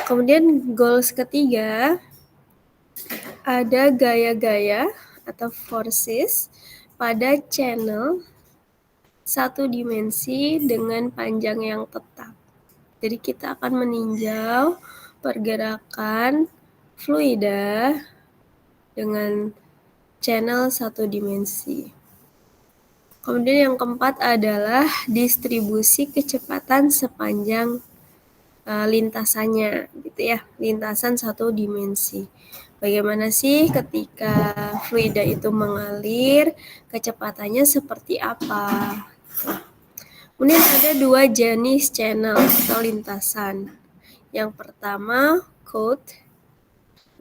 Kemudian goals ketiga, ada gaya-gaya atau forces pada channel satu dimensi dengan panjang yang tetap. Jadi kita akan meninjau pergerakan fluida dengan channel satu dimensi. Kemudian yang keempat adalah distribusi kecepatan sepanjang lintasannya, gitu ya, lintasan satu dimensi. Bagaimana sih ketika fluida itu mengalir, kecepatannya seperti apa? Kemudian ada dua jenis channel atau lintasan. Yang pertama Coulth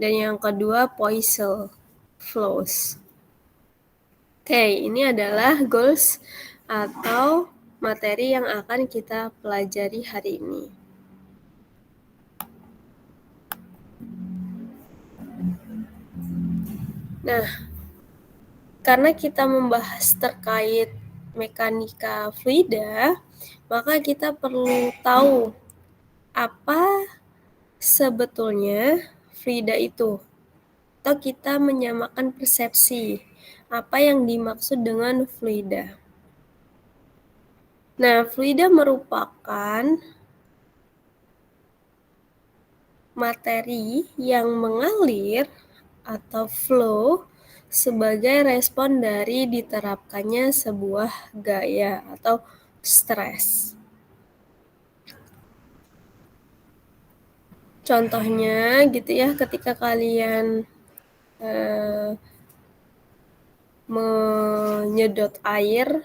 dan yang kedua Poiseuille flows. Oke, ini adalah goals atau materi yang akan kita pelajari hari ini. Nah, karena kita membahas terkait mekanika fluida, maka kita perlu tahu apa sebetulnya fluida itu. Atau kita menyamakan persepsi apa yang dimaksud dengan fluida. Nah, fluida merupakan materi yang mengalir atau flow sebagai respon dari diterapkannya sebuah gaya atau stres. Contohnya gitu ya, ketika kalian menyedot air,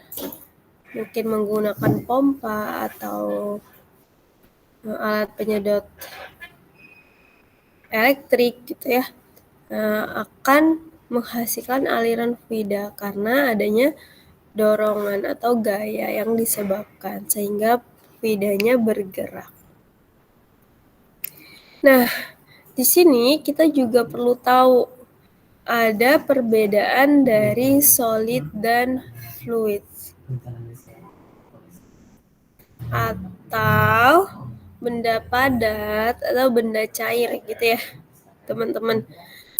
mungkin menggunakan pompa atau alat penyedot elektrik gitu ya, akan menghasilkan aliran fluida karena adanya dorongan atau gaya yang disebabkan sehingga fluidanya bergerak. Nah, di sini kita juga perlu tahu ada perbedaan dari solid dan fluid atau benda padat atau benda cair gitu ya, teman-teman.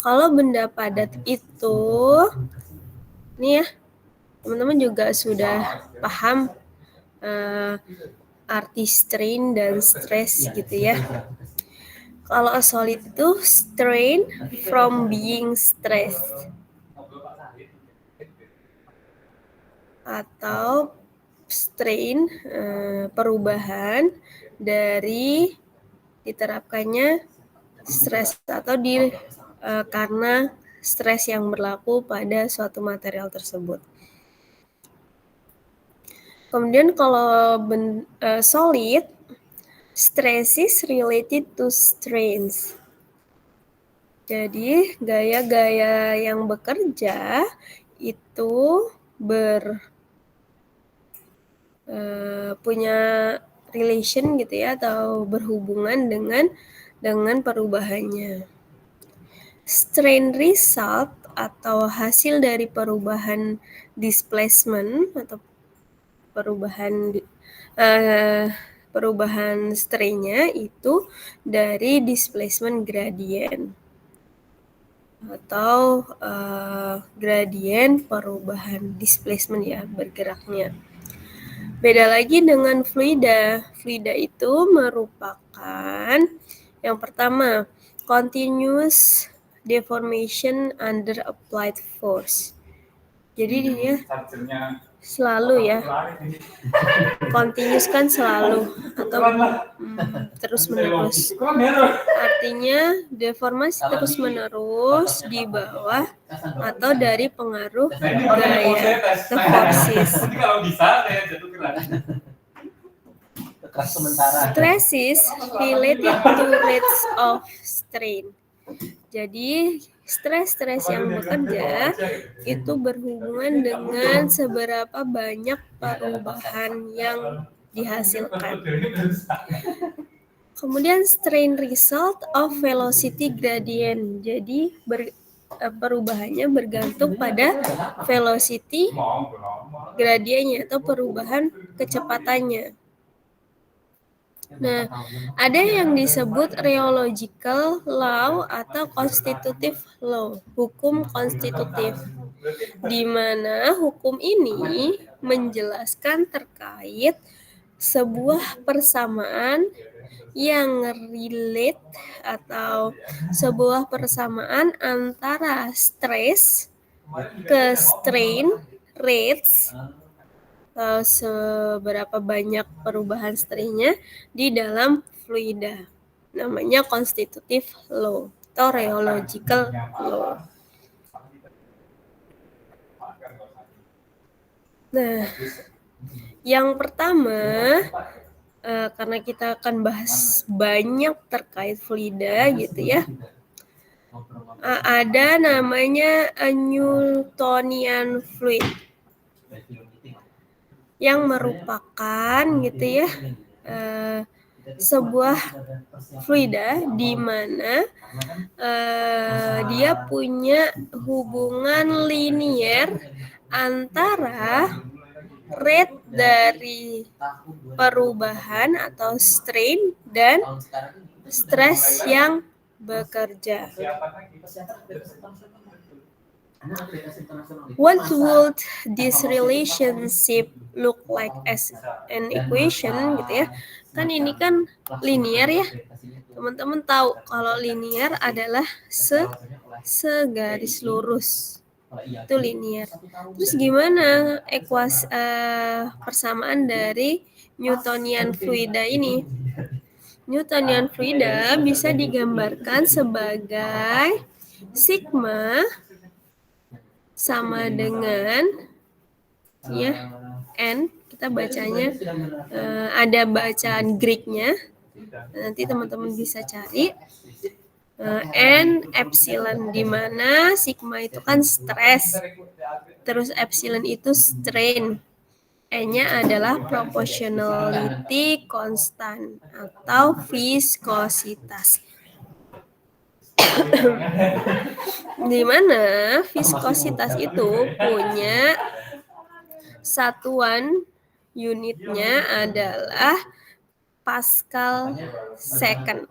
Kalau benda padat itu, nih ya, teman-teman juga sudah paham arti strain dan stress gitu ya. Kalau solid itu strain from being stressed atau strain perubahan dari diterapkannya stres atau karena stres yang berlaku pada suatu material tersebut. Kemudian kalau solid, stress is related to strains. Jadi gaya-gaya yang bekerja itu punya relation gitu ya, atau berhubungan dengan perubahannya. Strain result atau hasil dari perubahan displacement atau perubahan strainnya itu dari displacement gradient atau gradient perubahan displacement ya, bergeraknya. Beda lagi dengan fluida. Fluida itu merupakan yang pertama, continuous deformation under applied force. Jadi dia selalu ya, continuous kan selalu atau terus menerus. Artinya deformasi terus menerus di bawah atau dari pengaruh gaya atau forces. Stress is related to rates of strain. Jadi stres-stres yang bekerja itu berhubungan dengan seberapa banyak perubahan yang dihasilkan. Kemudian strain result of velocity gradient. Jadi perubahannya bergantung pada velocity gradiennya atau perubahan kecepatannya. Nah, ada yang disebut rheological law atau constitutive law, hukum konstitutif, di mana hukum ini menjelaskan terkait sebuah persamaan yang relate atau sebuah persamaan antara stress ke strain rates atau seberapa banyak perubahan strainnya di dalam fluida. Namanya constitutive law atau rheological law. Nah, yang pertama, karena kita akan bahas banyak terkait fluida gitu ya, ada namanya Newtonian fluid yang merupakan gitu ya sebuah fluida di mana dia punya hubungan linier antara rate dari perubahan atau strain dan stres yang bekerja. What would this relationship look like as an equation gitu ya? Kan ini kan linear ya. Teman-teman tahu kalau linear adalah segaris lurus. Itu linear. Terus gimana ekuasi persamaan dari Newtonian fluida ini? Newtonian fluida bisa digambarkan sebagai sigma sama dengan ya n, kita bacanya ada bacaan Greeknya, nanti teman-teman bisa cari n epsilon, di mana sigma itu kan stres, terus epsilon itu strain, n-nya adalah proportionality constant atau viskositas. Di mana viskositas itu punya satuan unitnya adalah Pascal second.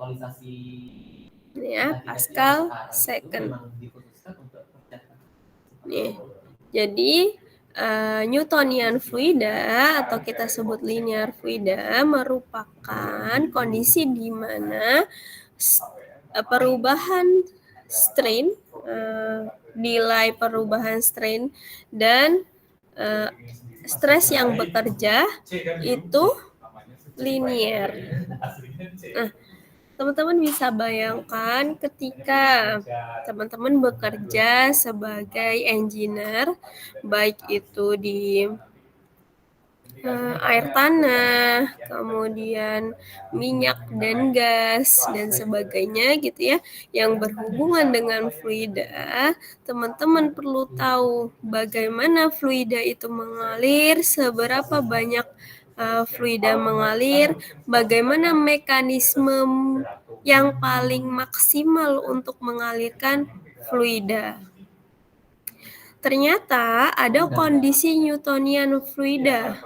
Ya, Pascal second. Nih, jadi Newtonian fluida atau kita sebut linear fluida merupakan kondisi di mana perubahan strain, nilai perubahan strain dan stres yang bekerja itu linear. Nah, teman-teman bisa bayangkan ketika teman-teman bekerja sebagai engineer, baik itu di air tanah, kemudian minyak dan gas, dan sebagainya gitu ya, yang berhubungan dengan fluida, teman-teman perlu tahu bagaimana fluida itu mengalir, seberapa banyak fluida mengalir, bagaimana mekanisme yang paling maksimal untuk mengalirkan fluida. Ternyata ada kondisi Newtonian fluida.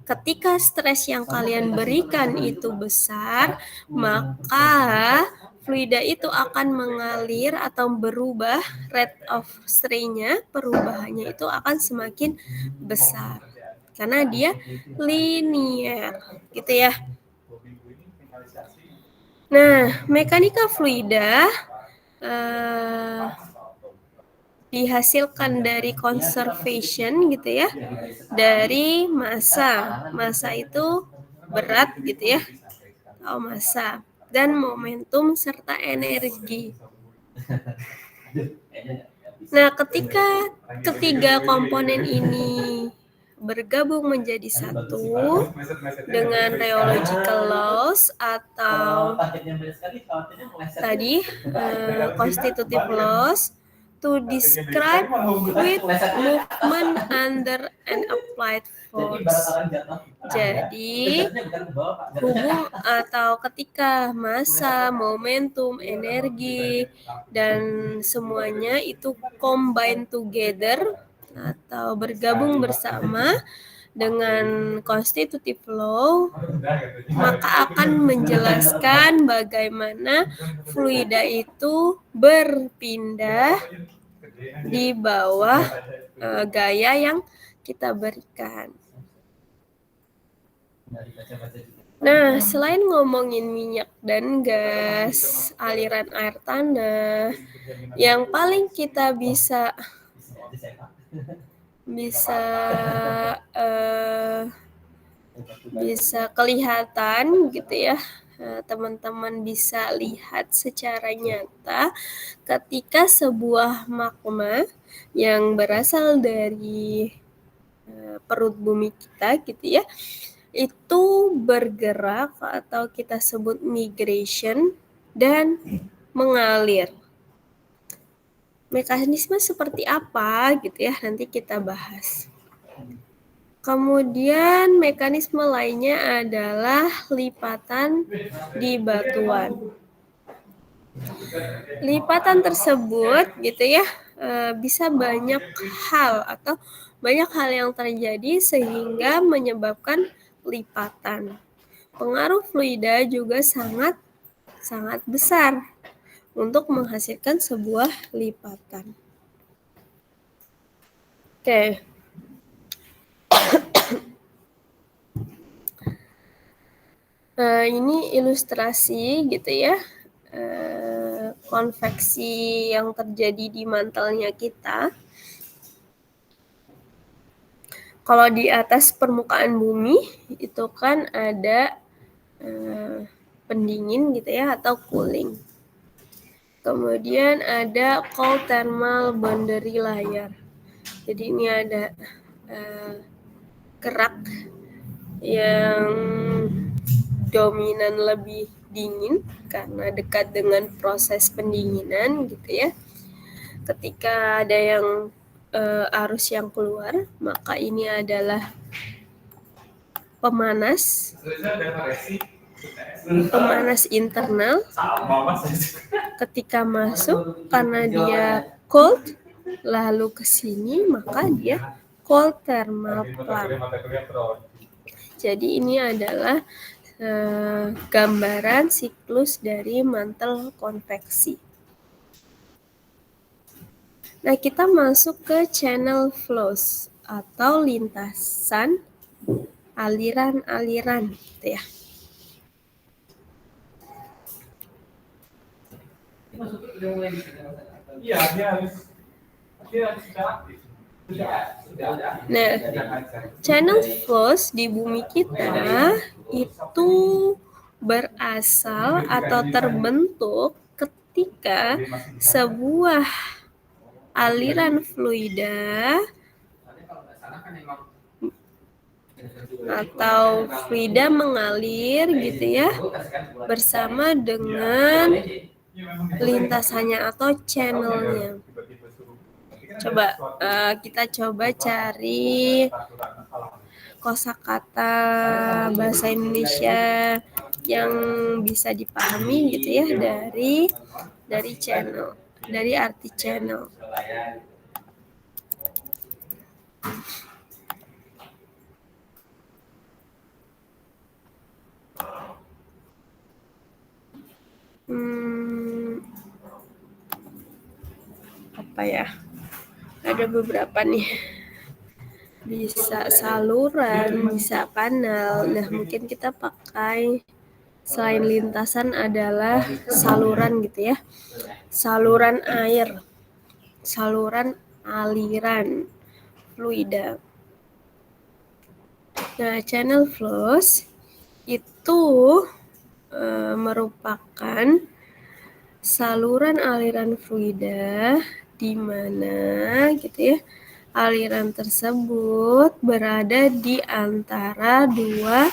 Ketika stres yang kalian berikan itu besar, maka fluida itu akan mengalir atau berubah, rate of strain-nya, perubahannya itu akan semakin besar. Karena dia linear, gitu ya. Nah, mekanika fluida dihasilkan dari conservation gitu ya, dari massa. Massa itu berat gitu ya, atau massa, dan momentum serta energi. Nah, ketika ketiga komponen ini bergabung menjadi satu dengan rheological laws atau tadi constitutive laws to describe with movement under an applied force. Jadi hubung atau ketika massa, momentum, energi dan semuanya itu combine together atau bergabung bersama dengan constitutive law, maka akan menjelaskan bagaimana fluida itu berpindah di bawah gaya yang kita berikan. Nah, selain ngomongin minyak dan gas, aliran air tanah, yang paling kita bisa kelihatan gitu ya, teman-teman bisa lihat secara nyata ketika sebuah magma yang berasal dari perut bumi kita gitu ya, itu bergerak atau kita sebut migration dan mengalir. Mekanisme seperti apa gitu ya, nanti kita bahas. Kemudian mekanisme lainnya adalah lipatan di batuan. Lipatan tersebut gitu ya, bisa banyak hal atau banyak hal yang terjadi sehingga menyebabkan lipatan. Pengaruh fluida juga sangat besar untuk menghasilkan sebuah lipatan. Oke. Ini ilustrasi gitu ya, konveksi yang terjadi di mantelnya kita. Kalau di atas permukaan bumi itu kan ada pendingin gitu ya atau cooling. Kemudian ada cold thermal boundary layer. Jadi ini ada kerak yang dominan lebih dingin karena dekat dengan proses pendinginan gitu ya. Ketika ada yang arus yang keluar, maka ini adalah pemanas internal. Ketika masuk karena dia cold lalu ke sini, maka dia cold thermal plug. Jadi ini adalah gambaran siklus dari mantel konveksi. Nah, kita masuk ke channel flows atau lintasan aliran-aliran gitu ya. Nah, channel flows di bumi kita itu berasal atau terbentuk ketika sebuah aliran fluida atau fluida mengalir gitu ya bersama dengan lintasannya atau channelnya. Coba kita cari kosakata bahasa Indonesia yang bisa dipahami gitu ya dari channel, dari arti channel. Apa ya? Ada beberapa nih. Bisa saluran, bisa kanal. Nah, mungkin kita pakai selain lintasan adalah saluran gitu ya. Saluran air, saluran aliran fluida. Nah, channel flows itu merupakan saluran aliran fluida di mana gitu ya aliran tersebut berada di antara dua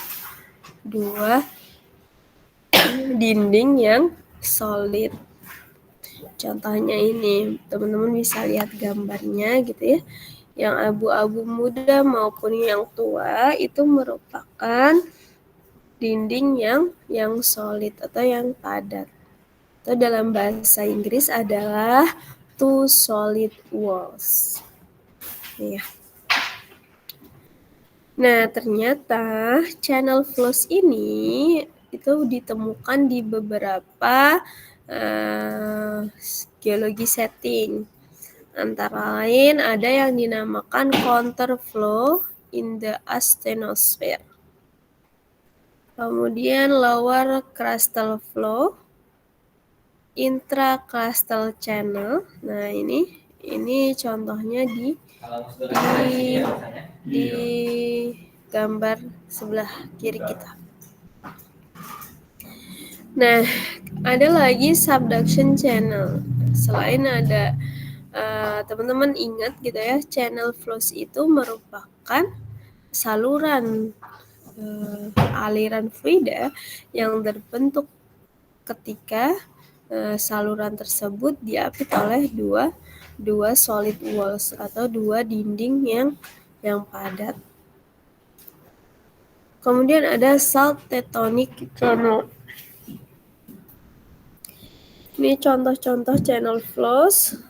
dinding yang solid. Contohnya ini, teman-teman bisa lihat gambarnya gitu ya. Yang abu-abu muda maupun yang tua itu merupakan dinding yang solid atau yang padat. Atau dalam bahasa Inggris adalah two solid walls. Ya. Nah, ternyata channel flows ini itu ditemukan di beberapa geologi setting. Antara lain ada yang dinamakan counterflow in the asthenosphere. Kemudian lower crustal flow, intracrustal channel. Nah, ini contohnya di gambar sebelah kiri kita. Nah, ada lagi subduction channel. Selain ada teman-teman ingat gitu ya, channel flows itu merupakan saluran aliran fluida yang terbentuk ketika saluran tersebut diapit oleh dua solid walls atau dua dinding yang padat. Kemudian ada salt tectonic channel. Ini contoh-contoh channel flows.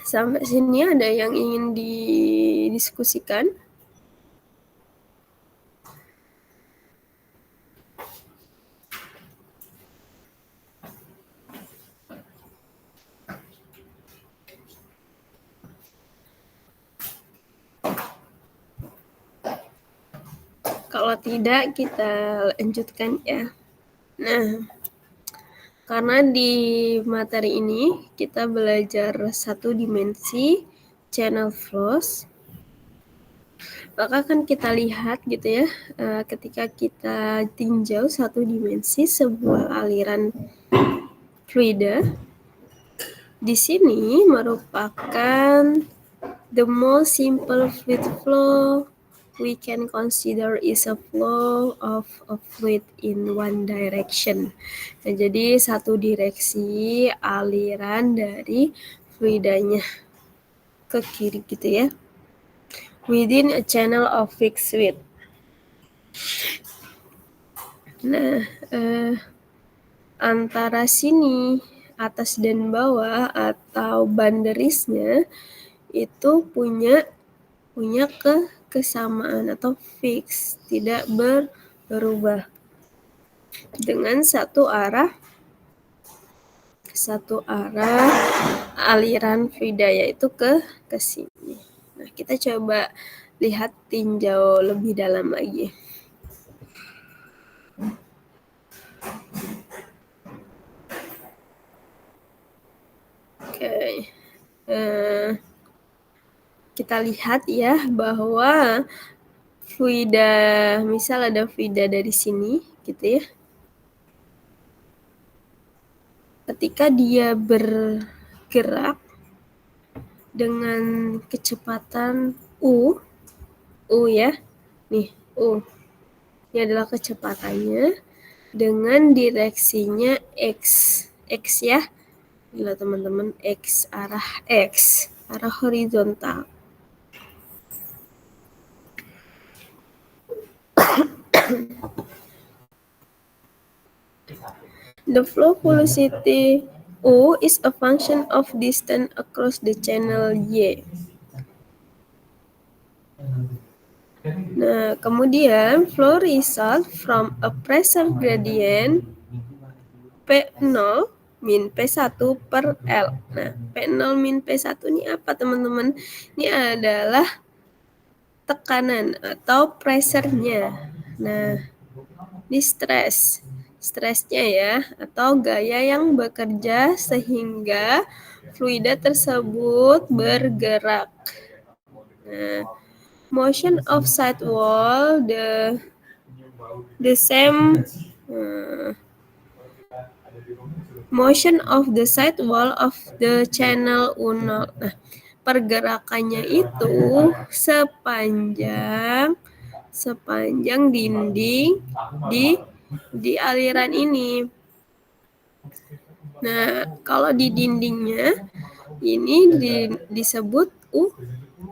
Sampai sini ada yang ingin didiskusikan? Kalau tidak, kita lanjutkan ya. Nah, karena di materi ini kita belajar satu dimensi channel flows, maka kan kita lihat gitu ya, ketika kita tinjau satu dimensi sebuah aliran fluida, di sini merupakan the most simple fluid flow we can consider is a flow of a fluid in one direction. Nah, jadi satu direksi aliran dari fluidanya ke kiri gitu ya, within a channel of fixed width. Nah, antara sini atas dan bawah atau banderisnya itu punya kesamaan atau fix, tidak berubah dengan satu arah aliran fluida, yaitu ke sini. Nah, kita coba lihat tinjau lebih dalam lagi. Oke. Kita lihat ya bahwa fluida, misal ada fluida dari sini gitu ya. Ketika dia bergerak dengan kecepatan U ya. Nih, U. Ini adalah kecepatannya dengan direksinya X ya. Gila teman-teman, arah horizontal. The flow velocity U is a function of distance across the channel Y. Nah, kemudian flow result from a pressure gradient P0 min P1 per L. Nah, P0 min P1 ini apa teman-teman? Ini adalah tekanan atau pressure-nya. Nah, ini stresnya ya, atau gaya yang bekerja sehingga fluida tersebut bergerak. Nah, motion of side wall, the same motion of the side wall of the channel U0. Nah, pergerakannya itu sepanjang dinding di aliran ini. Nah, kalau di dindingnya ini disebut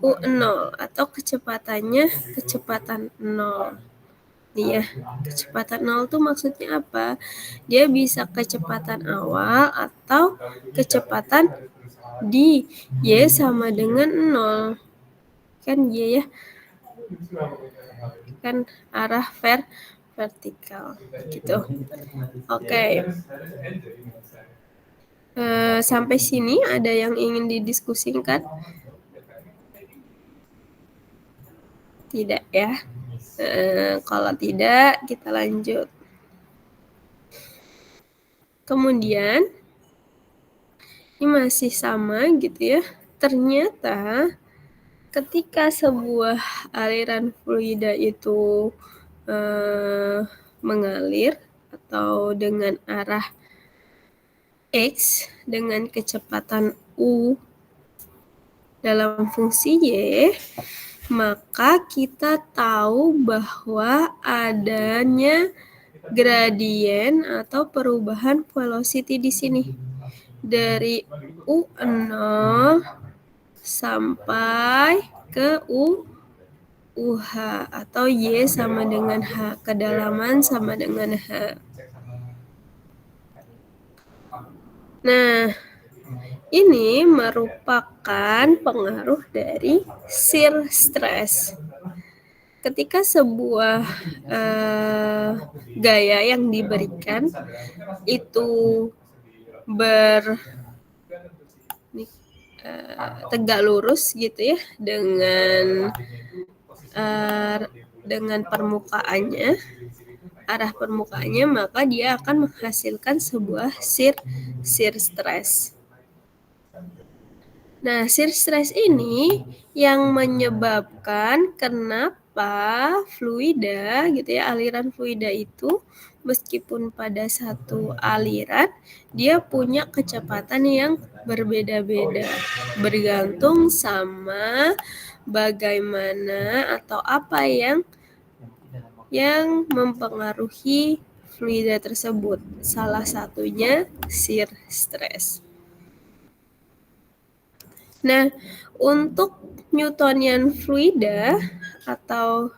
U0 atau kecepatan 0. Nih ya, kecepatan nol tuh maksudnya apa? Dia bisa kecepatan awal atau kecepatan di Y sama dengan 0. Kan Y ya, kan arah vertikal gitu. Oke. Sampai sini ada yang ingin didiskusikan? Tidak ya. Kalau tidak, kita lanjut. Kemudian, ini masih sama gitu ya. Ternyata ketika sebuah aliran fluida itu mengalir atau dengan arah X dengan kecepatan U dalam fungsi Y, maka kita tahu bahwa adanya gradien atau perubahan velocity di sini dari U0 sampai ke UH atau Y sama dengan H, kedalaman sama dengan H. Nah, ini merupakan pengaruh dari shear stress. Ketika sebuah gaya yang diberikan itu tegak lurus gitu ya dengan permukaannya, arah permukaannya, maka dia akan menghasilkan sebuah shear stress. Nah, shear stress ini yang menyebabkan kenapa fluida gitu ya, aliran fluida itu meskipun pada satu aliran dia punya kecepatan yang berbeda-beda bergantung sama bagaimana atau apa yang mempengaruhi fluida tersebut. Salah satunya shear stress. Nah, untuk Newtonian fluida atau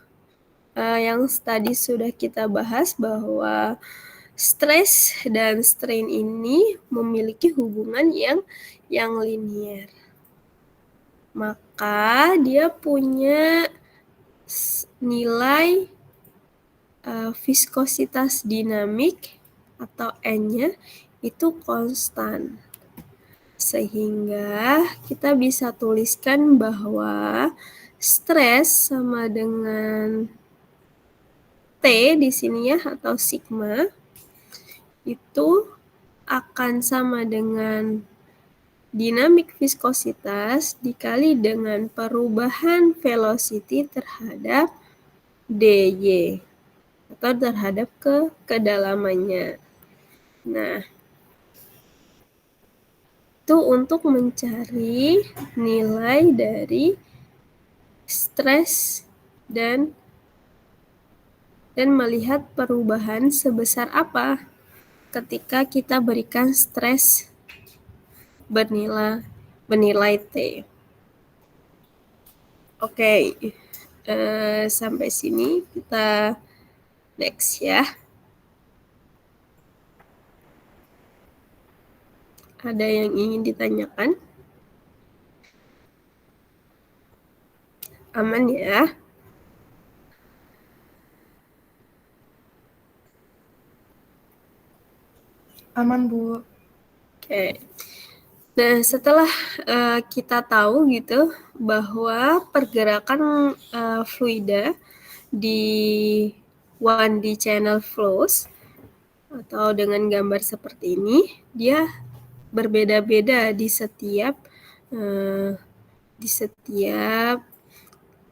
yang tadi sudah kita bahas bahwa stress dan strain ini memiliki hubungan yang linier. Maka dia punya nilai viskositas dinamik atau N-nya itu konstan. Sehingga kita bisa tuliskan bahwa stres sama dengan T di sini ya, atau sigma, itu akan sama dengan dinamik viskositas dikali dengan perubahan velocity terhadap dy atau terhadap kedalamannya. Nah, itu untuk mencari nilai dari stres dan melihat perubahan sebesar apa ketika kita berikan stres bernilai T. Oke, sampai sini kita next ya. Ada yang ingin ditanyakan? Aman ya? Aman, Bu. Oke. Nah, setelah kita tahu gitu bahwa pergerakan fluida di 1D channel flows atau dengan gambar seperti ini, dia berbeda-beda di setiap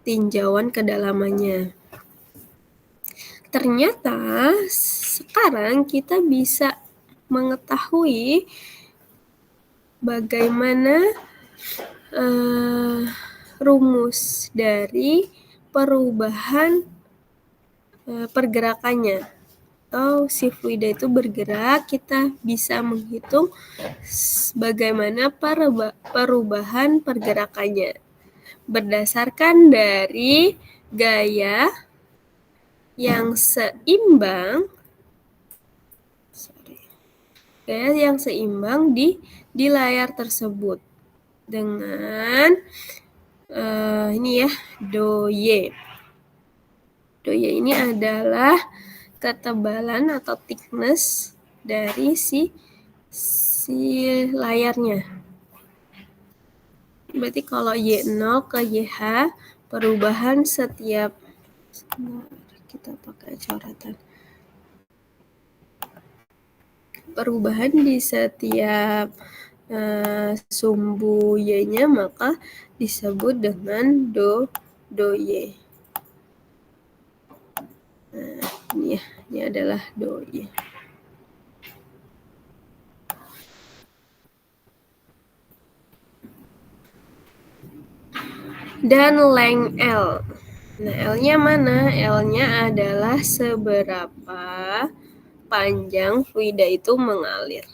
tinjauan kedalamannya. Ternyata sekarang kita bisa mengetahui bagaimana rumus dari perubahan pergerakannya. Atau si fluida itu bergerak, kita bisa menghitung bagaimana perubahan pergerakannya berdasarkan dari gaya yang seimbang, gaya yang seimbang di layar tersebut dengan ini ya, do Y. Do Y ini adalah ketebalan atau thickness dari si layarnya. Berarti kalau Y0 ke YH, perubahan setiap, kita pakai coretan, perubahan di setiap sumbu Y-nya maka disebut dengan do Y. Nah, ini ya, ini adalah do Y. Dan length L. Nah, L-nya mana? L-nya adalah seberapa panjang fluida itu mengalir.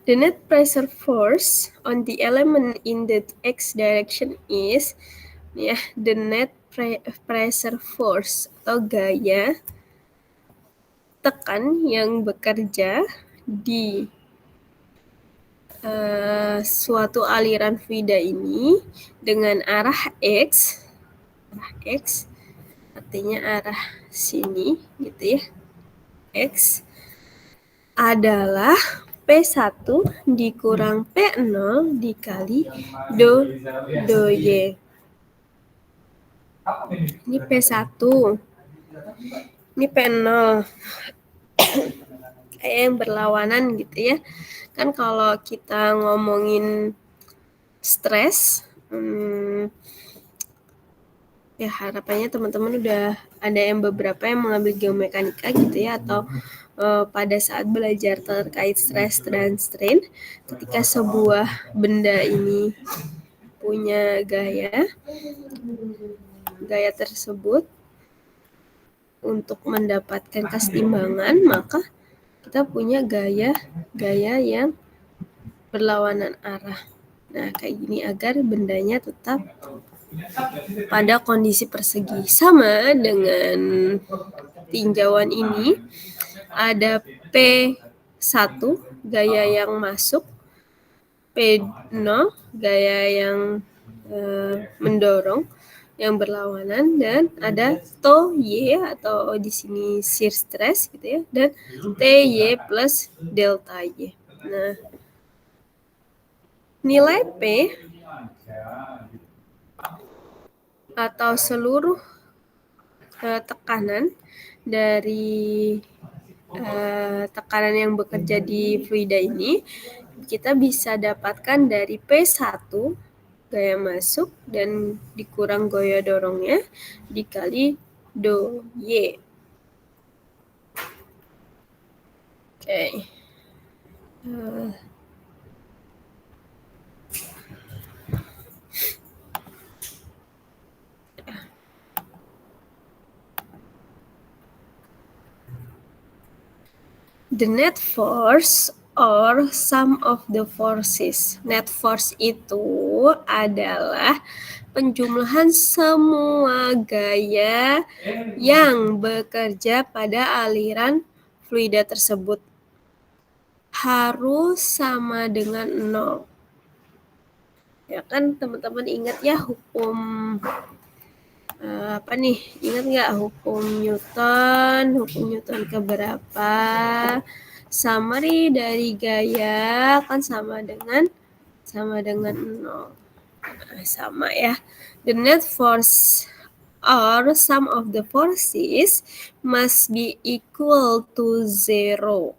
The net pressure force on the element in the x direction is, ya, the net pressure force atau gaya tekan yang bekerja di suatu aliran fluida ini dengan arah x, artinya arah sini gitu ya, x adalah P1 dikurang P0 dikali do Y. Ini P1. Ini P0. Kayak yang berlawanan gitu ya. Kan kalau kita ngomongin stres, ya harapannya teman-teman udah ada yang beberapa yang mengambil geomekanika gitu ya, atau pada saat belajar terkait stres dan strain, ketika sebuah benda ini punya gaya tersebut untuk mendapatkan keseimbangan, maka kita punya gaya yang berlawanan arah. Nah, kayak gini agar bendanya tetap pada kondisi persegi. Sama dengan tinjauan ini, ada P1 gaya yang masuk, P0 gaya yang mendorong, yang berlawanan, dan ada tau Y atau di sini shear stress gitu ya, dan TY plus delta Y. Nah, nilai P atau seluruh tekanan dari tekanan yang bekerja di fluida ini kita bisa dapatkan dari P1 gaya masuk dan dikurang gaya dorongnya dikali do Y. Oke. The net force or sum of the forces. Net force itu adalah penjumlahan semua gaya yang bekerja pada aliran fluida tersebut. Harus sama dengan 0. Ya kan teman-teman ingat ya hukum apa nih? Ingat nggak hukum Newton? Hukum Newton keberapa? Summary dari gaya kan sama dengan 0. Nah, sama ya. The net force or sum of the forces must be equal to 0.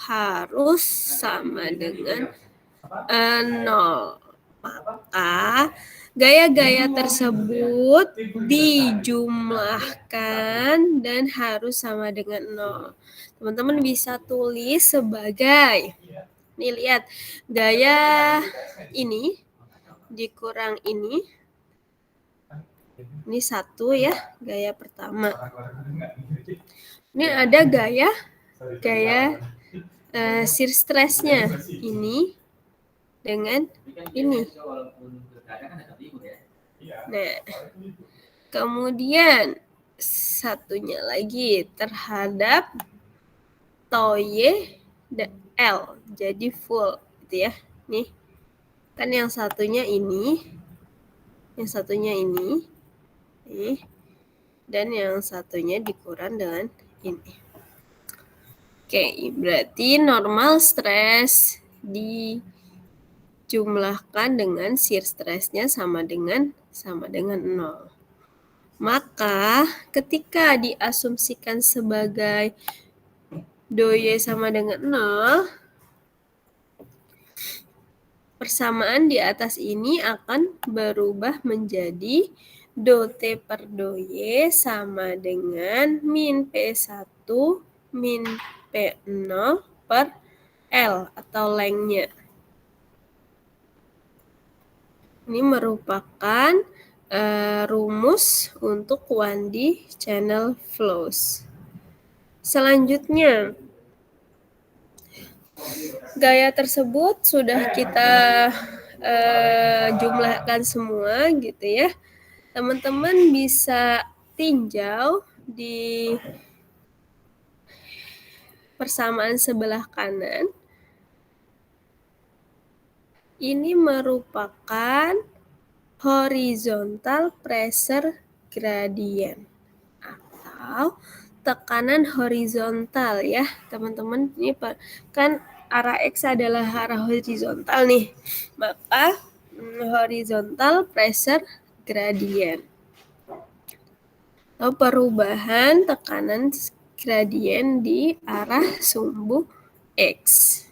Harus sama dengan 0. Maka gaya-gaya tersebut dijumlahkan dan harus sama dengan 0. Teman-teman bisa tulis sebagai, nih lihat, gaya ini dikurang ini 1 ya, gaya pertama. Ini ada gaya gaya shear stress-nya ini dengan ini. Nah, kemudian satunya lagi terhadap Toye L, jadi full gitu ya. Nih, kan yang satunya ini, nih, dan yang satunya dikurang dengan ini. Oke, berarti normal stress dijumlahkan dengan shear stress-nya sama dengan 0. Maka ketika diasumsikan sebagai Doye sama dengan 0, persamaan di atas ini akan berubah menjadi do T per do Y sama dengan min P1 min P0 per L atau lengthnya. Ini merupakan rumus untuk 1D channel flows. Selanjutnya, gaya tersebut sudah kita jumlahkan semua gitu ya. Teman-teman bisa tinjau di persamaan sebelah kanan. Ini merupakan horizontal pressure gradient atau tekanan horizontal ya teman-teman. Ini kan arah X adalah arah horizontal nih, maka horizontal pressure gradient atau perubahan tekanan gradien di arah sumbu X.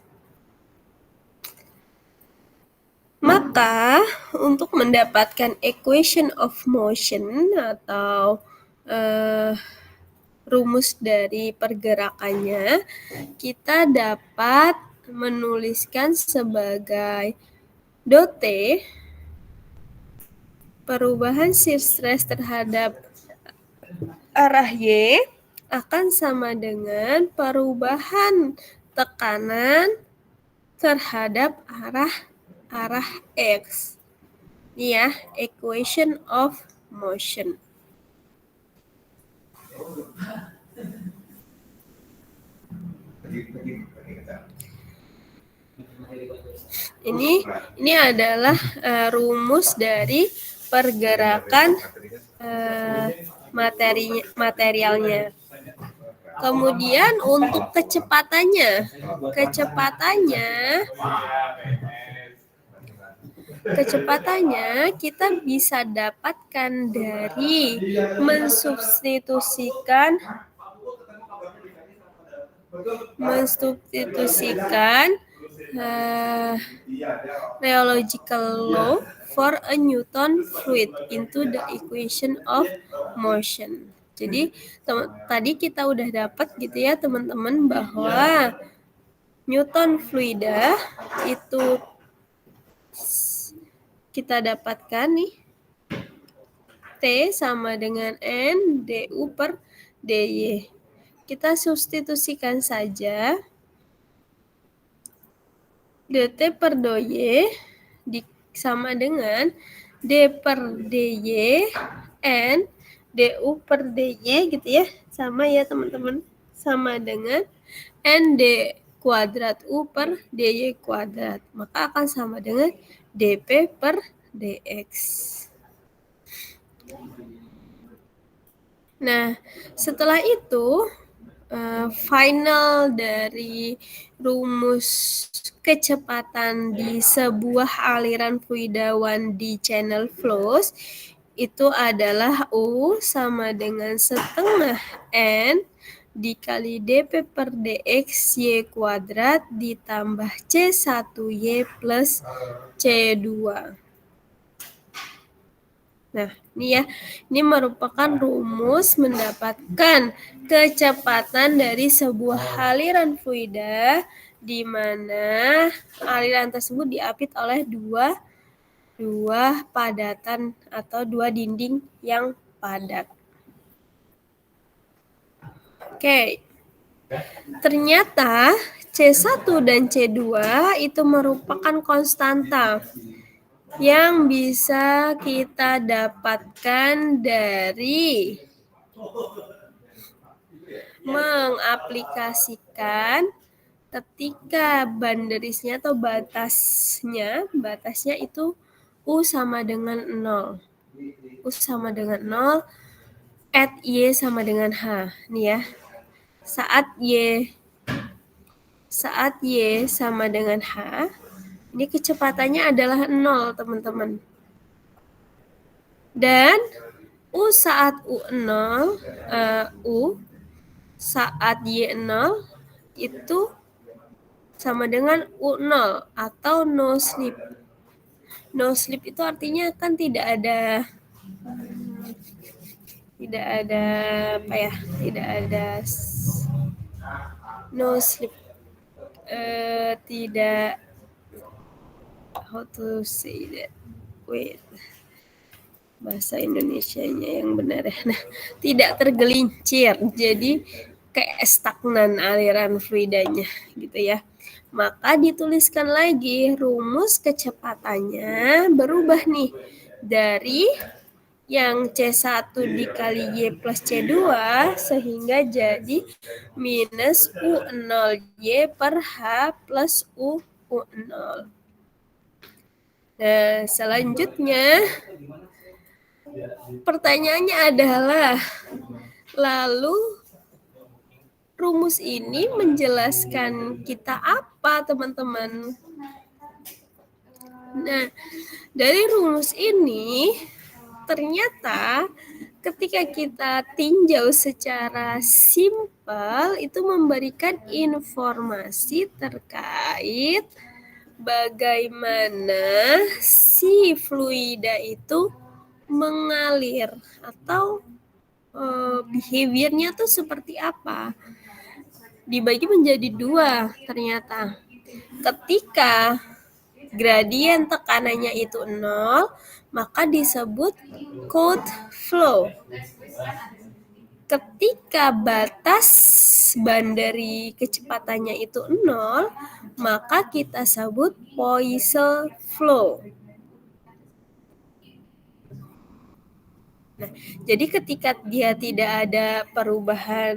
Maka untuk mendapatkan equation of motion atau rumus dari pergerakannya, kita dapat menuliskan sebagai dot T perubahan shear stress terhadap arah Y akan sama dengan perubahan tekanan terhadap arah X. Ini ya, equation of motion. Ini adalah rumus dari pergerakan materialnya. Kemudian untuk kecepatannya kita bisa dapatkan dari mensubstitusikan rheological law for a Newton fluid into the equation of motion. Jadi tadi kita udah dapat gitu ya teman-teman bahwa Newton fluida itu kita dapatkan nih T sama dengan N du per dy. Kita substitusikan saja dt per dy sama dengan d per dy n du per dy gitu ya. Sama ya teman-teman. Sama dengan nd kuadrat u per dy kuadrat. Maka akan sama dengan dp per dx. Nah, setelah itu final dari rumus kecepatan di sebuah aliran fluida 1D channel flows itu adalah U sama dengan setengah N dikali dp per dx y kuadrat ditambah C1y plus C2. Nah, ini merupakan rumus mendapatkan kecepatan dari sebuah aliran fluida di mana aliran tersebut diapit oleh dua padatan atau dua dinding yang padat. Oke. Ternyata C1 dan C2 itu merupakan konstanta yang bisa kita dapatkan dari mengaplikasikan ketika banderisnya atau batasnya itu U sama dengan 0. U sama dengan 0, at Y sama dengan H. Nih ya. Saat Y sama dengan H, ini kecepatannya adalah 0, teman-teman. Dan U saat U0, U saat Y0 itu sama dengan U0 atau no slip. No slip itu artinya kan tidak ada apa ya? Tidak ada no slip. Tidak, how to say that? Wait. Bahasa Indonesianya yang benar ya. Nah, tidak tergelincir. Jadi kayak stagnan aliran fluidanya gitu ya. Maka dituliskan lagi rumus kecepatannya berubah nih dari yang C1 dikali Y plus C2 sehingga jadi minus U0Y per H plus U0. Nah, selanjutnya pertanyaannya adalah, lalu rumus ini menjelaskan kita apa, teman-teman? Nah, dari rumus ini ternyata ketika kita tinjau secara simpel itu memberikan informasi terkait bagaimana si fluida itu mengalir atau behaviornya tuh seperti apa. Dibagi menjadi dua ternyata. Ketika gradien tekanannya itu 0, maka disebut cold flow. Ketika batas bandari kecepatannya itu 0, maka kita sebut Poisson flow. Nah, jadi ketika dia tidak ada perubahan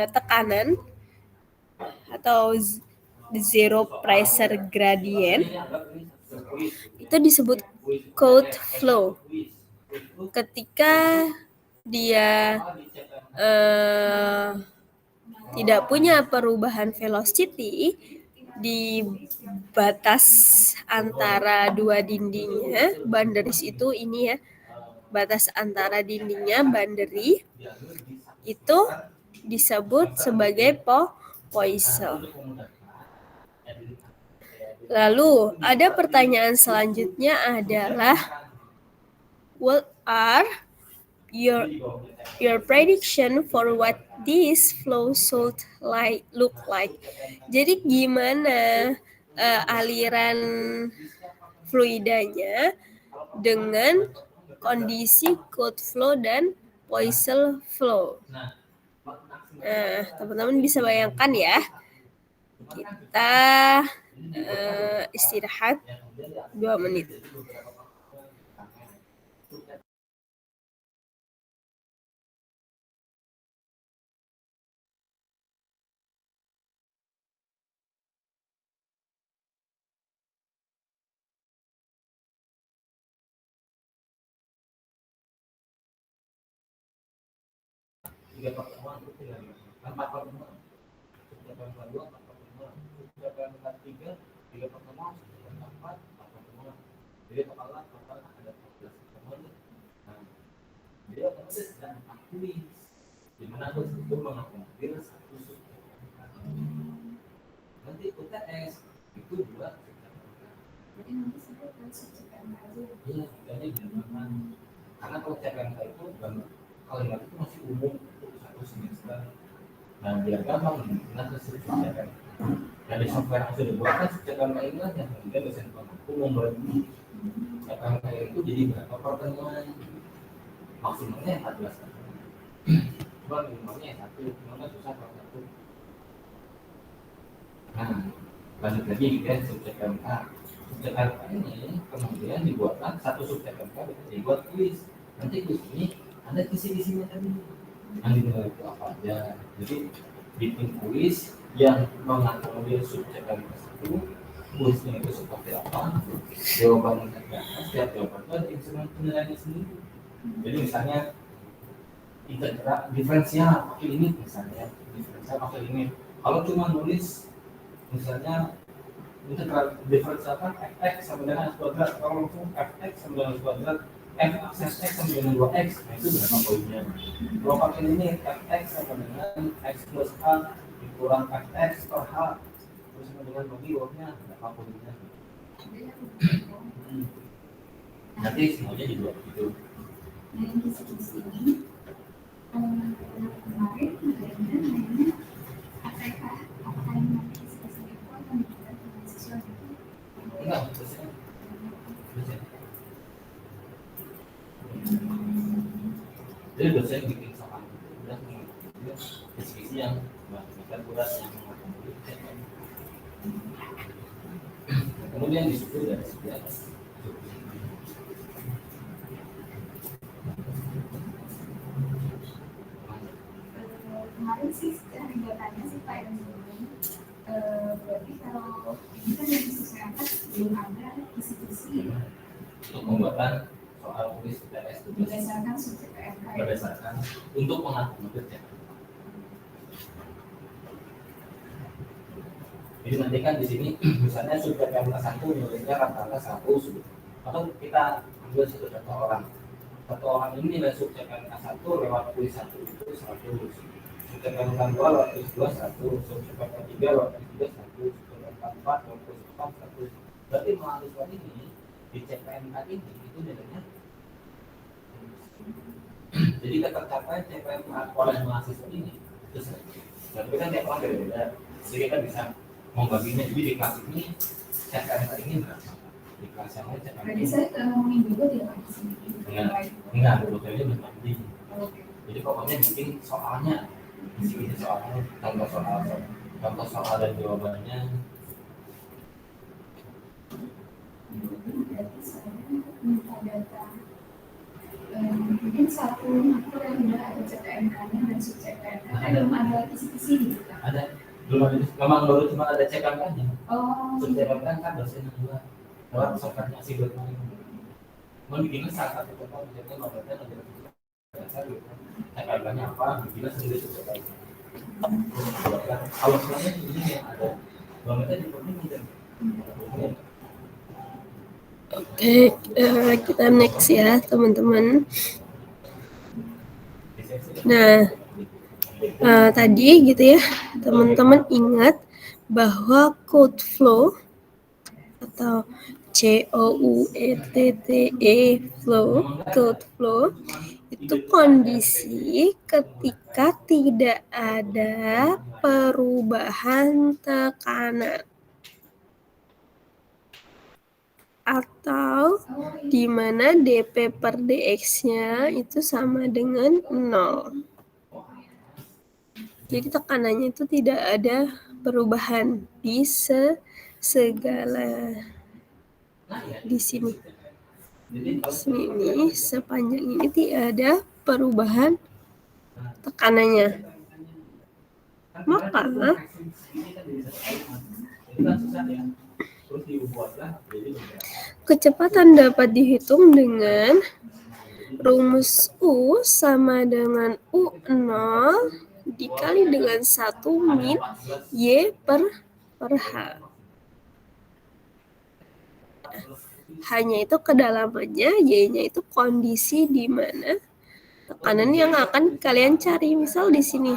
tekanan atau zero pressure gradient, itu disebut cold flow. Ketika dia tidak punya perubahan velocity di batas antara dua dindingnya, boundaries itu ini ya, batas antara dindingnya, boundary, itu disebut sebagai Poisson. Lalu ada pertanyaan selanjutnya adalah, what are your prediction for what this flow should look like? Jadi gimana aliran fluidanya dengan kondisi cold flow dan Poisson flow. Nah, teman-teman bisa bayangkan ya. Kita istirahat 2 menit. Nanti UTS itu juga jadi nanti sebutkan CPMK aja. Iya, jadi karena kalau CPMK itu kalimat itu masih umum untuk satu semester. Nah, biar gampang kita ke CPMK. Dari software yang sudah dibuat kan CPMK ini lah yang kemudian dosen umum bagi CPMK itu jadi berapa pertemuan maksimalnya 14 kali. kebetulan minimalnya S1, minimalnya susah kalau satu. Nah, lanjut lagi gitu ya, subjek MK. Subjek MK ini kemudian dibuatkan satu subjek MK dibuat kuis. Nanti kuis ini ada kisi-kisinya tadi. Yang dinilai itu apa aja. Jadi bikin kuis yang mengakomodir subjek MK itu, kuisnya itu seperti apa, jawabannya seperti apa, setiap jawaban itu ada instrumen penilaiannya sendiri. Jadi misalnya integral diferensial pakai ini misalnya, diferensial pakai ini. Kalau cuma nulis misalnya integral diferensial kan fx sama dengan x kuadrat, kalau langsung fx sama dengan x kuadrat, f akses x sama dengan 2x, nah itu berapa poinnya. Kalau pakai ini fx sama dengan x plus a dikurang fx per h terus sama dengan bagi uangnya berapa poinnya. Nanti semuanya dibuat gitu. Nah, yang kisi-kisi ini kemarin mainnya apakah yang nanti kisi-kisi itu akan dibuat dengan sesuatu? Enggak, biasanya. Jadi biasanya bikin soal udah kisi-kisi yang bukan berat yang mengakomodir. Kemudian disusul dari sekian. Kemarin sih kegiatannya sih Pak yang berarti kalau ini kan yang disesuaikan belum ada kisi-kisi Untuk pembuatan soal kuis TPS berdasarkan subjek PMK. berdasarkan untuk mengakomodir ya. Jadi nanti kan di sini misalnya subjek PMK 1 nilainya rata-rata 100, atau kita ambil satu orang. Satu orang ini nilai subjek PMK 1 lewat kuis 1 itu 100. Subjek PMK 2 lewat kuis 2 100, subjek PMK 3 lewat kuis 3 100, subjek PMK 4 lewat kuis 4 100. Berarti mahasiswa ini di CPMK ini itu nilainya. Jadi tercapai CPMK oleh mahasiswa ini itu saja. Tapi kan tiap orang beda-beda. Jadi kita bisa membaginya. Jadi di kelas ini CPMK ini berapa? Di kelas yang lain CPMK. Jadi saya ngomongin juga di Pak di sini. Enggak, sebetulnya berbagi. Jadi pokoknya bikin soalnya, bikin soalnya, contoh soal dan jawabannya. Berarti saya minta data mungkin satu makro yang sudah ada CPMK-nya dan sub-CPMK belum ada kisi-kisi gitu kan? Ada, belum ada, memang baru cuma ada CPMK-nya. Oh, Sub-CPMK kan dosen dua, lewat softwarenya si bermain. Mau bikinnya salah satu contoh, misalnya novelnya ada dasar gitu. CPMK-nya apa, bikinnya sendiri sub-CPMK. Kalau semuanya ini yang ada, novelnya di pemilih. Oke, kita next ya teman-teman. Nah, tadi gitu ya teman-teman ingat bahwa code flow atau COUETTE flow, code flow itu kondisi ketika tidak ada perubahan tekanan atau di mana dP per dx-nya itu sama dengan 0. Jadi tekanannya itu tidak ada perubahan di segala di sini. Sini sepanjang ini tidak ada perubahan tekanannya. Maka kecepatan dapat dihitung dengan rumus U sama dengan U0 dikali dengan 1 min Y per H. Hanya itu kedalamannya, Y-nya itu kondisi di mana tekanan yang akan kalian cari. Misal di sini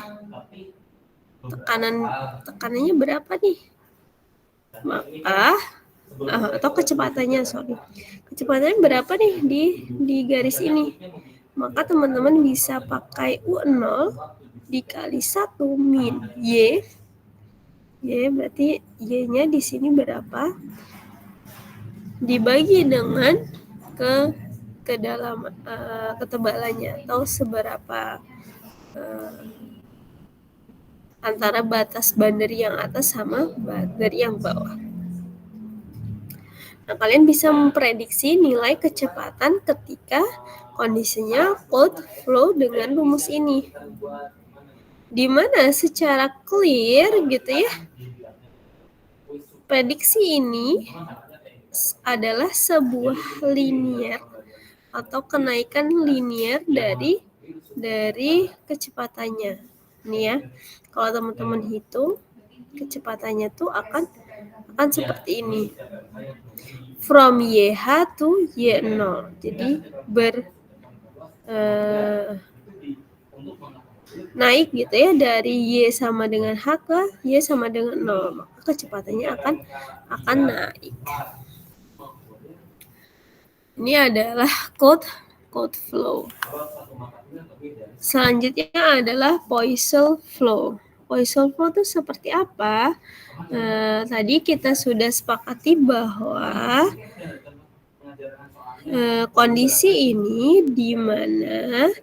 tekanannya berapa nih? Maka atau kecepatannya berapa nih di garis ini, maka teman-teman bisa pakai U0 dikali 1 min Y berarti Y-nya di sini berapa dibagi dengan kedalaman ketebalannya atau seberapa antara batas boundary yang atas sama boundary yang bawah. Nah, kalian bisa memprediksi nilai kecepatan ketika kondisinya closed flow dengan rumus ini. Di mana secara clear gitu ya, prediksi ini adalah sebuah linear atau kenaikan linear dari kecepatannya. Nih ya, kalau teman-teman hitung kecepatannya tuh akan seperti ini. From YH to Y0. Jadi naik gitu ya, dari Y sama dengan H ke Y sama dengan 0. Maka kecepatannya akan naik. Ini adalah code flow. Selanjutnya adalah Poisson flow. Poisson flow itu seperti apa? Tadi kita sudah sepakati bahwa kondisi ini di mana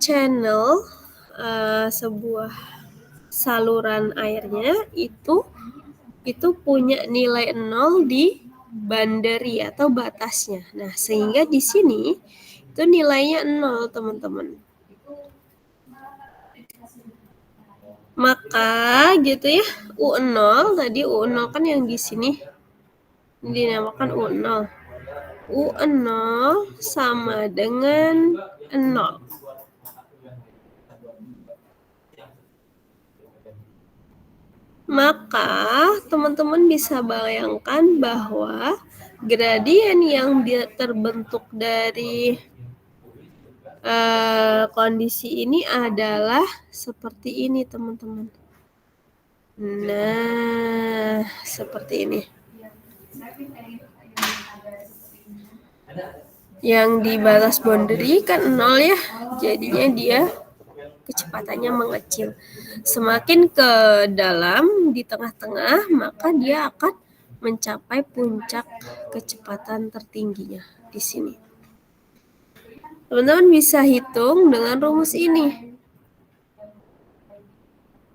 channel sebuah saluran airnya itu punya nilai 0 di boundary atau batasnya. Nah, sehingga di sini itu nilainya 0, teman-teman. Maka gitu ya, U0 tadi U0 kan yang di sini dinamakan U0. U0 sama dengan 0. Maka teman-teman bisa bayangkan bahwa gradien yang terbentuk dari kondisi ini adalah seperti ini, teman-teman. Nah, seperti ini. Yang di batas boundary kan 0 ya, jadinya dia kecepatannya mengecil. Semakin ke dalam di tengah-tengah, maka dia akan mencapai puncak kecepatan tertingginya di sini. Teman-teman bisa hitung dengan rumus ini.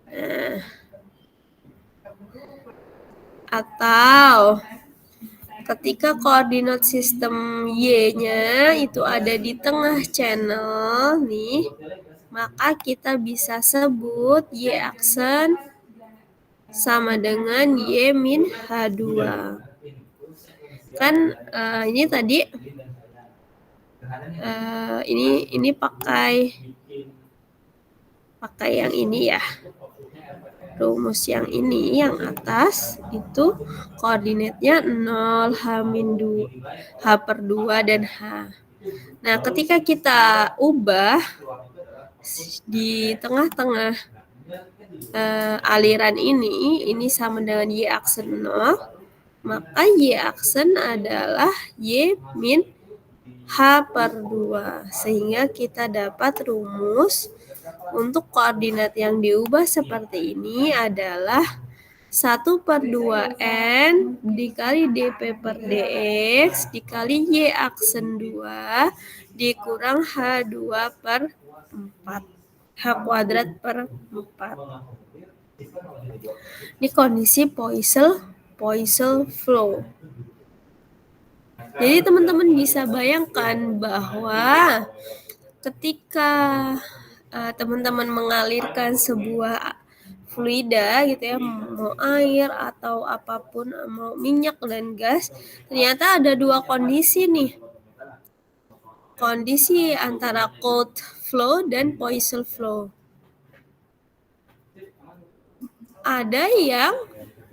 Nah, atau ketika koordinat sistem Y-nya itu ada di tengah channel nih, maka kita bisa sebut Y aksen sama dengan Y min H2. Kan ini tadi ini pakai yang ini ya. Rumus yang ini, yang atas itu koordinatnya 0, H-2, H/2 dan H. Nah, ketika kita ubah di tengah-tengah aliran ini sama dengan Y aksen 0, maka Y aksen adalah Y min H/2. Sehingga kita dapat rumus untuk koordinat yang diubah seperti ini adalah 1/2N dikali dP per dx dikali Y aksen 2 dikurang H2 per 4. H kuadrat per 4. Ini kondisi Poisson flow. Jadi teman-teman bisa bayangkan bahwa ketika teman-teman mengalirkan sebuah fluida gitu ya, mau air atau apapun, mau minyak dan gas, ternyata ada dua kondisi nih. Kondisi antara cold flow dan Poisson flow. Ada yang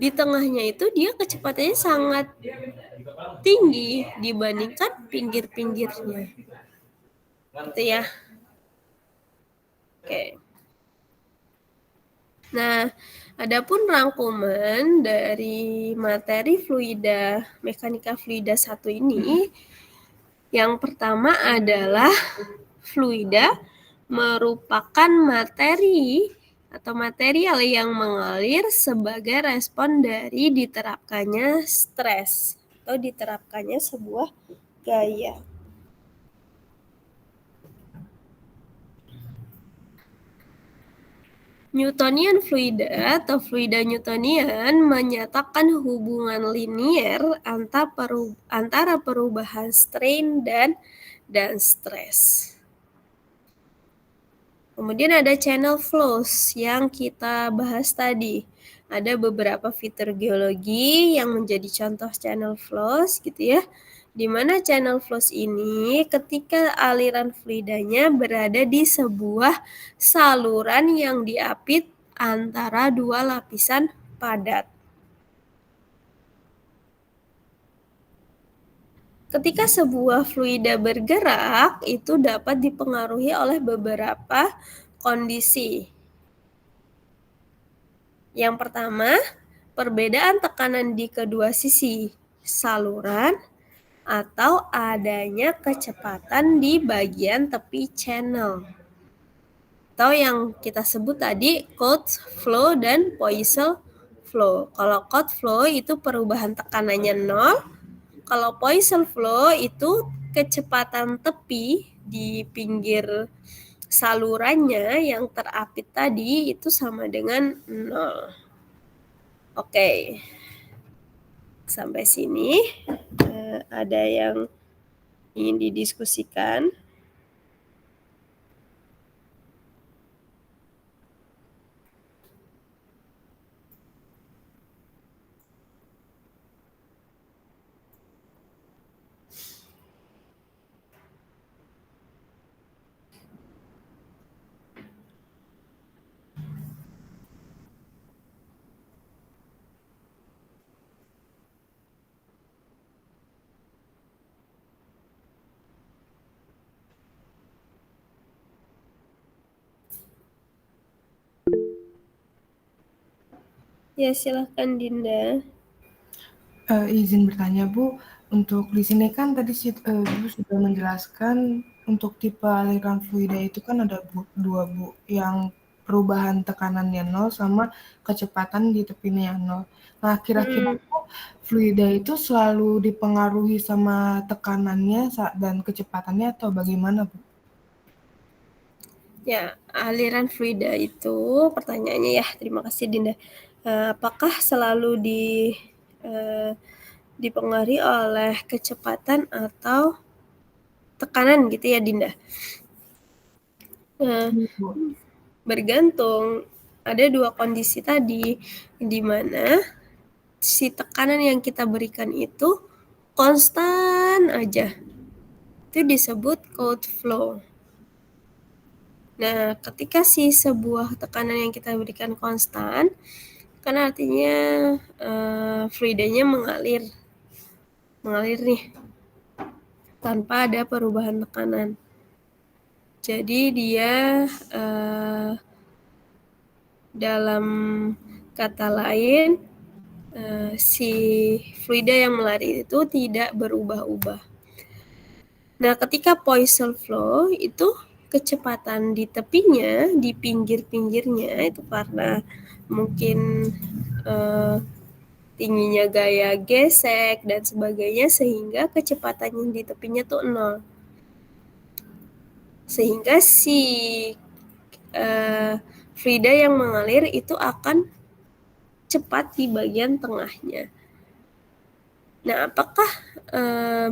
di tengahnya itu dia kecepatannya sangat tinggi dibandingkan pinggir-pinggirnya. Gitu ya. Oke. Nah, adapun rangkuman dari materi fluida, mekanika fluida 1 ini, yang pertama adalah fluida merupakan materi atau material yang mengalir sebagai respon dari diterapkannya stres atau diterapkannya sebuah gaya. Newtonian fluida atau fluida Newtonian menyatakan hubungan linier antara perubahan strain dan stres. Kemudian ada channel flows yang kita bahas tadi. Ada beberapa fitur geologi yang menjadi contoh channel flows gitu ya. Di mana channel flows ini ketika aliran fluidanya berada di sebuah saluran yang diapit antara dua lapisan padat. Ketika sebuah fluida bergerak, itu dapat dipengaruhi oleh beberapa kondisi. Yang pertama, perbedaan tekanan di kedua sisi saluran atau adanya kecepatan di bagian tepi channel. Atau yang kita sebut tadi Cold flow dan Poisson flow. Kalau Cold flow itu perubahan tekanannya 0, kalau Poisson flow itu kecepatan tepi di pinggir salurannya yang terapit tadi itu sama dengan 0. Oke. Sampai sini ada yang ingin didiskusikan? Ya, silahkan Dinda. Izin bertanya Bu, untuk di sini kan tadi Bu sudah menjelaskan untuk tipe aliran fluida itu kan ada dua Bu, yang perubahan tekanannya 0 sama kecepatan di tepinya yang 0. Nah, kira-kira fluida itu selalu dipengaruhi sama tekanannya dan kecepatannya atau bagaimana Bu? Ya, aliran fluida itu pertanyaannya ya, terima kasih Dinda. Apakah selalu dipengaruhi oleh kecepatan atau tekanan gitu ya Dinda? Bergantung. Ada dua kondisi tadi, di mana si tekanan yang kita berikan itu konstan aja. Itu disebut cold flow. Nah, ketika sebuah tekanan yang kita berikan konstan, kan artinya fluidanya mengalir nih tanpa ada perubahan tekanan. Jadi dia dalam kata lain si fluida yang mengalir itu tidak berubah-ubah. Nah, ketika Poisson flow itu kecepatan di tepinya, di pinggir-pinggirnya itu karena mungkin tingginya gaya gesek dan sebagainya sehingga kecepatannya di tepinya tuh 0. Sehingga si fluida yang mengalir itu akan cepat di bagian tengahnya. Nah, apakah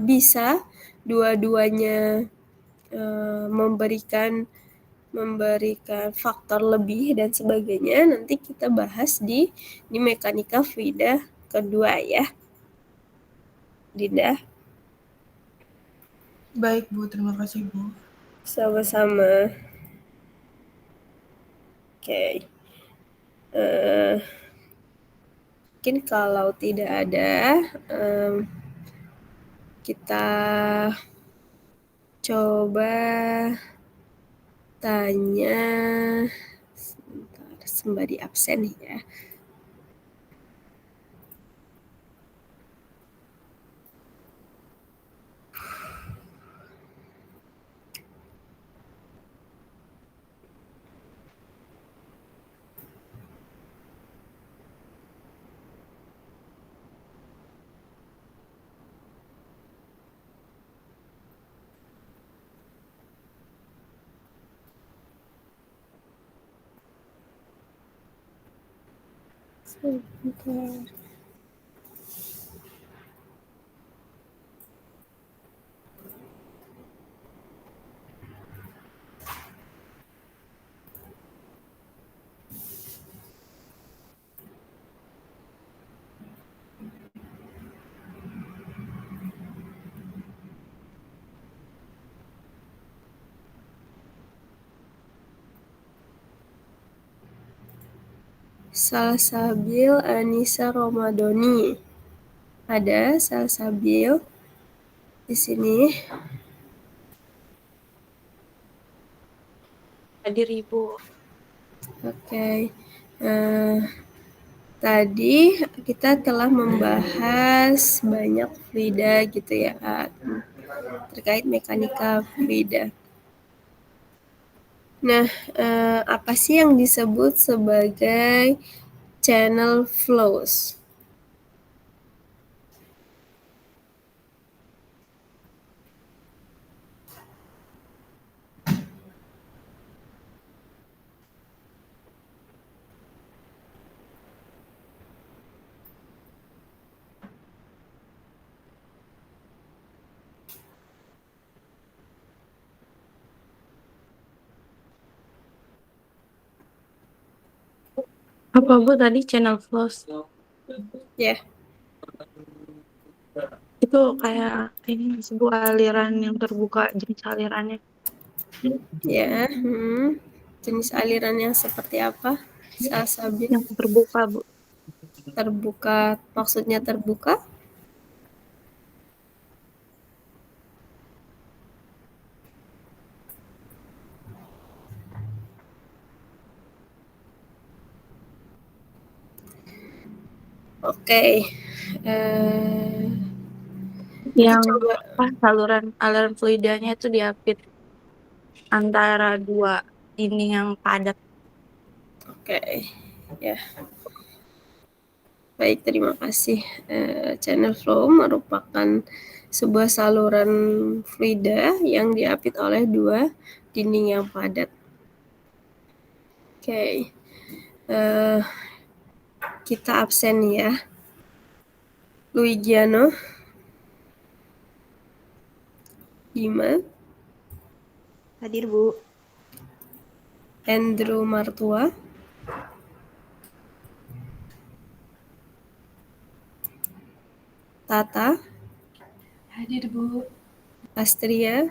bisa dua-duanya memberikan faktor lebih dan sebagainya? Nanti kita bahas di mekanika fluida kedua ya, Dinda. Baik Bu, terima kasih Bu. Sama-sama. Oke. Mungkin kalau tidak ada, kita coba tanya sebentar, sembari absen ya. Sebentar. Salsabil Anisa Romadhoni. Ada Salsabil di sini. Hadir Ibu. Oke. Tadi kita telah membahas banyak fluida gitu ya, terkait mekanika fluida. Nah, apa sih yang disebut sebagai channel flows? Apa Bu tadi channel flows? Ya. Itu kayak ini sebuah aliran yang terbuka, jenis alirannya. Ya, jenis aliran yang seperti apa? Salsabil Yang terbuka Bu. terbuka, maksudnya terbuka? Oke. Yang coba. aliran fluidanya itu diapit antara dua dinding yang padat. Oke, ya. Baik, terima kasih. Channel flow merupakan sebuah saluran fluida yang diapit oleh dua dinding yang padat. Oke. Kita absen ya. Luigiano, Bima, Hadir Bu. Andrew Martua, Tata, Hadir Bu. Astria,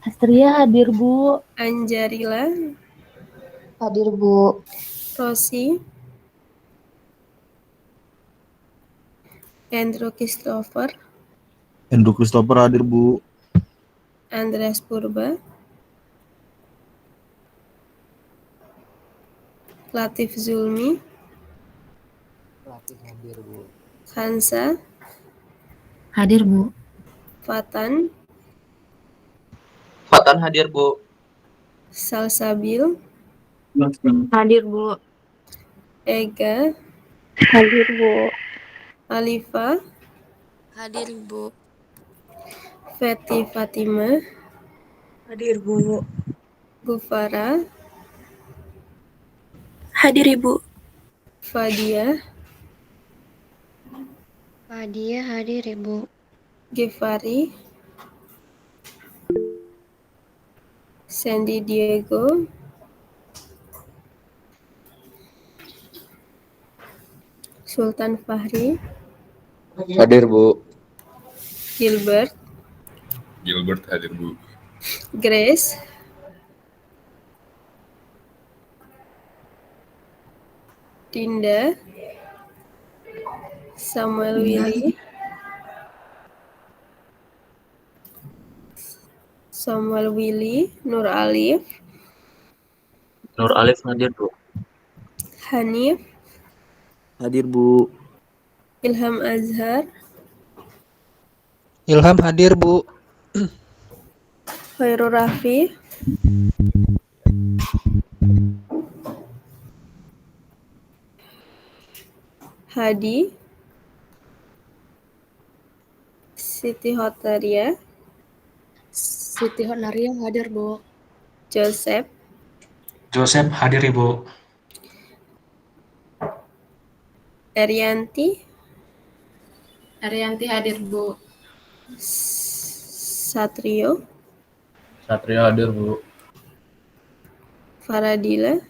Astria hadir Bu. Anjarila, Hadir Bu. Rosi, Andrew Christopher, hadir Bu. Andreas Purba, Latif Zulmi, Latif hadir Bu. Hansa, Hadir Bu. Fatan, Fatan hadir Bu. Salsabil, Hadir Bu. Ega, Hadir Bu. Alifa, Hadir Bu. Feti Fatima, Hadir Bu. Gufara, Hadir Ibu. Fadia, Fadia hadir Ibu. Gifari, Sandy Diego, Sultan Fahri, Hadir Bu. Gilbert, hadir Bu. Grace, Dinda, Samuel Willy, Nur Alif, Nur Alif hadir Bu. Hanif, Hadir Bu. Ilham Azhar, Ilham hadir Bu. Khairul Rafi, Hadi, Siti Hotaria, Siti Honaria hadir Bu. Joseph, Joseph hadir Ibu. Erianti. Arianti hadir, Bu. Satrio. Satrio hadir, Bu. Faradila.